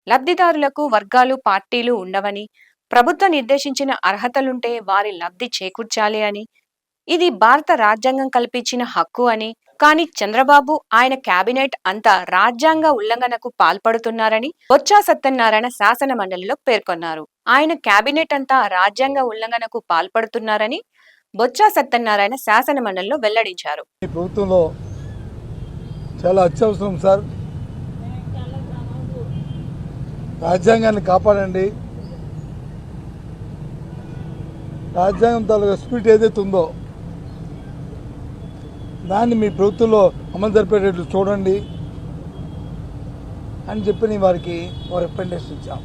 లబ్ధిదారులకు వర్గాలు పార్టీలు ఉండవని, ప్రభుత్వం నిర్దేశించిన అర్హతలుంటే వారి లబ్ధి చేకూర్చాలి అని, ఇది భారత రాజ్యాంగం కల్పించిన హక్కు అని, కానీ చంద్రబాబు ఆయన కేబినెట్ అంతా రాజ్యాంగ ఉల్లంఘనకు పాల్పడుతున్నారని బొత్స సత్యనారాయణ శాసన మండలిలో పేర్కొన్నారు. ఆయన కేబినెట్ అంతా రాజ్యాంగ ఉల్లంఘనకు పాల్పడుతున్నారని బొత్స సత్యనారాయణ శాసన మండలిలో వెల్లడించారు. ఈ ప్రభుత్వంలో చాలా అత్యవసరం సార్. రాజ్యాంగాన్ని కాపాడండి. రాజ్యాంగం తాలూకా స్పిరిట్ ఏదైతే ఉందో దాన్ని మీ ప్రభుత్వంలో అమలు జరిపేటట్లు చూడండి అని చెప్పి వారికి రికమెండేషన్ ఇచ్చాం.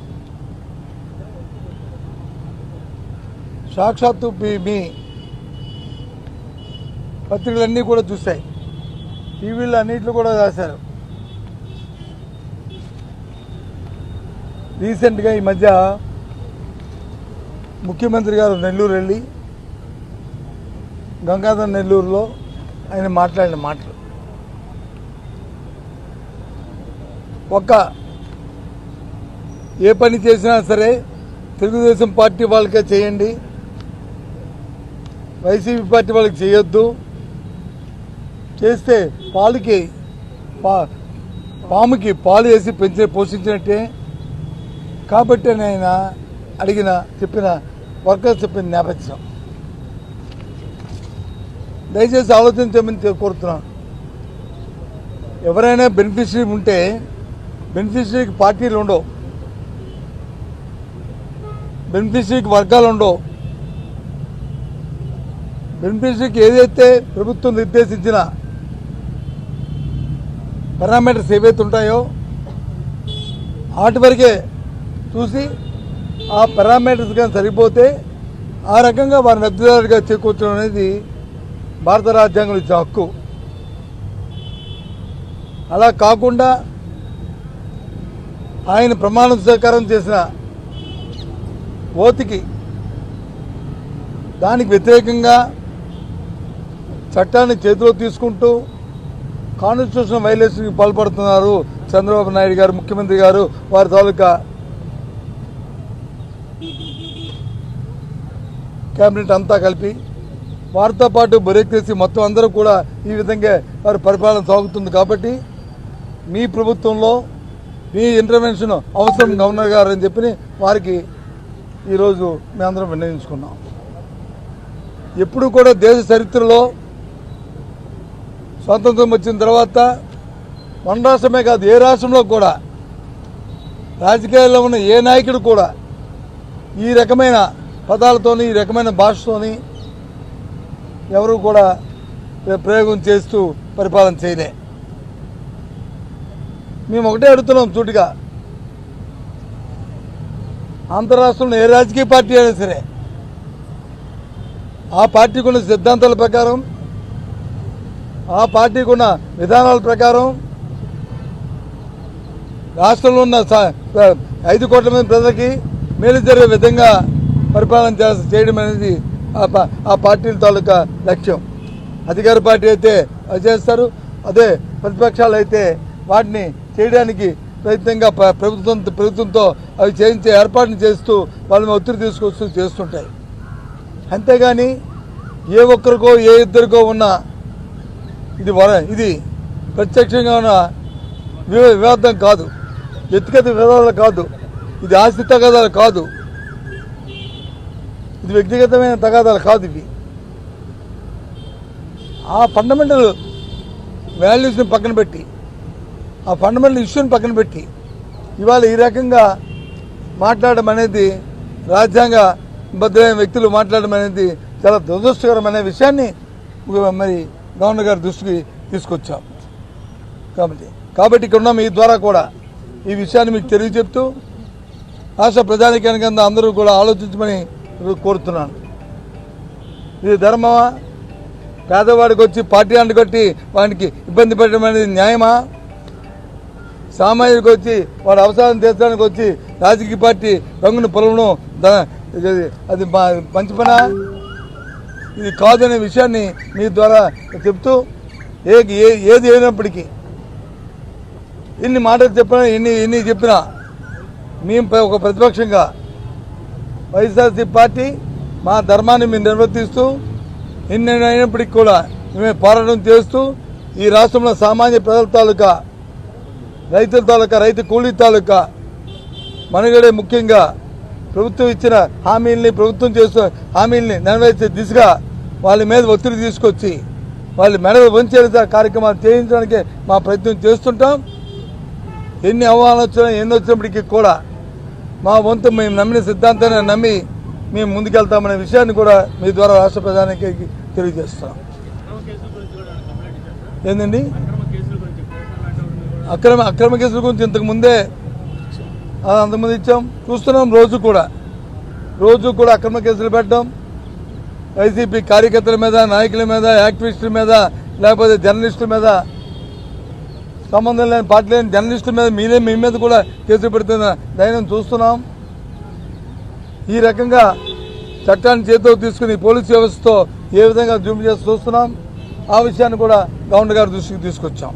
సాక్షాత్తు మీ పత్రికలన్నీ కూడా చూశాయి, టీవీలో అన్నింటిలో కూడా రాశారు. రీసెంట్గా ఈ మధ్య ముఖ్యమంత్రి గారు నెల్లూరు వెళ్ళి గంగాధర్ నెల్లూరులో ఆయన మాట్లాడిన మాటలు ఏ పని చేసినా సరే తెలుగుదేశం పార్టీ వాళ్ళకే చేయండి, వైసీపీ పార్టీ వాళ్ళకి చేయొద్దు, చేస్తే పాముకి పాలు వేసి పోషించినట్టే. కాబట్టి ఆయన చెప్పిన వర్కర్స్ చెప్పిన నేపథ్యం దయచేసి ఆలోచించమని కోరుతున్నాను. ఎవరైనా బెనిఫిషరీ ఉంటే బెనిఫిషరీకి పార్టీలు ఉండవు, బెనిఫిషరీకి వర్గాలు ఉండవు. బెనిఫిషరీకి ఏదైతే ప్రభుత్వం నిర్దేశించిన పారామీటర్స్ ఏవైతే ఉంటాయో వాటి వరకే చూసి ఆ పారామీటర్స్ కానీ సరిపోతే ఆ రకంగా వారిని లబ్ధిదారుడిగా చేకూర్చడం అనేది భారత రాజ్యాంగం ఇచ్చే హక్కు. అలా కాకుండా ఆయన ప్రమాణ స్వీకారం చేసిన ఓతికి దానికి వ్యతిరేకంగా చట్టాన్ని చేతిలో తీసుకుంటూ కాన్స్టిట్యూషన్ వైలేషన్కి పాల్పడుతున్నారు చంద్రబాబు నాయుడు గారు, ముఖ్యమంత్రి గారు, వారి తాలూకా కేబినెట్ అంతా కలిపి వారితో పాటు బ్యూరోక్రసీ మొత్తం అందరూ కూడా ఈ విధంగా వారి పరిపాలన సాగుతుంది. కాబట్టి మీ ప్రభుత్వంలో మీ ఇంటర్వెన్షన్ అవసరం గవర్నర్ గారు అని చెప్పి వారికి ఈరోజు మేమందరం విన్నవించుకున్నాం. ఎప్పుడు కూడా దేశ చరిత్రలో స్వాతంత్రం వచ్చిన తర్వాత మన రాష్ట్రమే కాదు ఏ రాష్ట్రంలో కూడా రాజకీయాల్లో ఉన్న ఏ నాయకుడు కూడా ఈ రకమైన పదాలతోని ఈ రకమైన భాషతోని ఎవరు కూడా ప్రయోగం చేస్తూ పరిపాలన చేయలే. మేము ఒకటే అడుగుతున్నాం సూటిగా, ఆంధ్ర రాష్ట్రంలో ఏ రాజకీయ పార్టీ అయినా సరే ఆ పార్టీకి ఉన్న సిద్ధాంతాల ప్రకారం, ఆ పార్టీకి ఉన్న విధానాల ప్రకారం రాష్ట్రంలో ఉన్న 5 కోట్ల మంది ప్రజలకి మేలు జరిగే విధంగా పరిపాలన చేయడం అనేది ఆ పార్టీల తాలూకా లక్ష్యం. అధికార పార్టీ అయితే అది చేస్తారు, అదే ప్రతిపక్షాలు అయితే వాటిని చేయడానికి ప్రయత్నంగా ప్రభుత్వంతో అవి చేయించే ఏర్పాటును చేస్తూ వాళ్ళని ఒత్తిడి తీసుకొస్తూ చేస్తుంటాయి. అంతేగాని ఏ ఒక్కరికో ఏ ఇద్దరికో ఉన్న ఇది ప్రత్యక్షంగా ఉన్న వివాదం కాదు, వ్యక్తిగత వివాదాలు కాదు, ఇది ఆస్తి తగాదాలు కాదు, ఇది వ్యక్తిగతమైన తగాదాలు కాదు. ఇవి ఆ ఫండమెంటల్ వాల్యూస్ని పక్కన పెట్టి, ఆ ఫండమెంటల్ ఇష్యూని పక్కన పెట్టి ఇవాళ ఈ రకంగా మాట్లాడడం అనేది, రాజ్యాంగ భద్రమైన వ్యక్తులు మాట్లాడడం అనేది చాలా దురదృష్టకరమైన విషయాన్ని మరి గవర్నర్ గారి దృష్టికి తీసుకొచ్చాం. కాబట్టి ఇక్కడ ఉన్న మీ ద్వారా కూడా ఈ విషయాన్ని మీకు తెలియజెప్తూ రాష్ట్ర ప్రజానికానికి అందరూ కూడా ఆలోచించమని కోరుతున్నాను. ఇది ధర్మమా? పేదవాడికి వచ్చి పార్టీ అంటుకొట్టి వాడికి ఇబ్బంది పెట్టడం అనేది న్యాయమా? సామాజిక వచ్చి వాడు అవసరం తీర్చడానికి వచ్చి రాజకీయ పార్టీ రంగును పొలవడం అది మంచి పనా? ఇది కాదనే విషయాన్ని మీ ద్వారా చెప్తూ ఏది అయినప్పటికీ ఎన్ని మాటలు చెప్పినా ఎన్ని చెప్పినా మేము ఒక ప్రతిపక్షంగా వైఎస్ఆర్సీపీ పార్టీ మా ధర్మాన్ని మేము నిర్వర్తిస్తూ ఎన్ని అయినప్పటికీ కూడా మేము పోరాటం చేస్తూ ఈ రాష్ట్రంలో సామాన్య ప్రజల తాలూకా రైతుల తాలూకా రైతు కూలీ తాలూకా మనుగడే ముఖ్యంగా ప్రభుత్వం ఇచ్చిన హామీల్ని ప్రభుత్వం చేస్తున్న హామీల్ని నెరవేర్చే దిశగా వాళ్ళ మీద ఒత్తిడి తీసుకొచ్చి వాళ్ళు మెడలు వంచే కార్యక్రమాలు చేయించడానికి మా ప్రయత్నం చేస్తుంటాం. ఎన్ని ఆహ్వానాలు వచ్చినా ఎన్ని వచ్చినప్పటికీ కూడా మా వంతు మేము నమ్మిన సిద్ధాంతాన్ని నమ్మి మేము ముందుకెళ్తామనే విషయాన్ని కూడా మీ ద్వారా రాష్ట్ర ప్రధానికి తెలియజేస్తున్నాం. ఏంటండి అక్రమ కేసుల గురించి ఇంతకుముందే అంతకుముందు ఇచ్చాం, చూస్తున్నాం. రోజు కూడా అక్రమ కేసులు పెట్టడం, వైసీపీ కార్యకర్తల మీద, నాయకుల మీద, యాక్టివిస్టుల మీద, లేకపోతే జర్నలిస్టుల మీద, సంబంధం లేని పార్టీ లేని జర్నలిస్టుల మీద మీ మీద కూడా కేసులు పెడుతున్న ధైర్యం చూస్తున్నాం. ఈ రకంగా చట్టాన్ని చేతిలో తీసుకుని పోలీసు వ్యవస్థతో ఏ విధంగా జూమ్ చేసి చూస్తున్నాం, ఆ విషయాన్ని కూడా గవర్నర్ గారి దృష్టికి తీసుకొచ్చాం.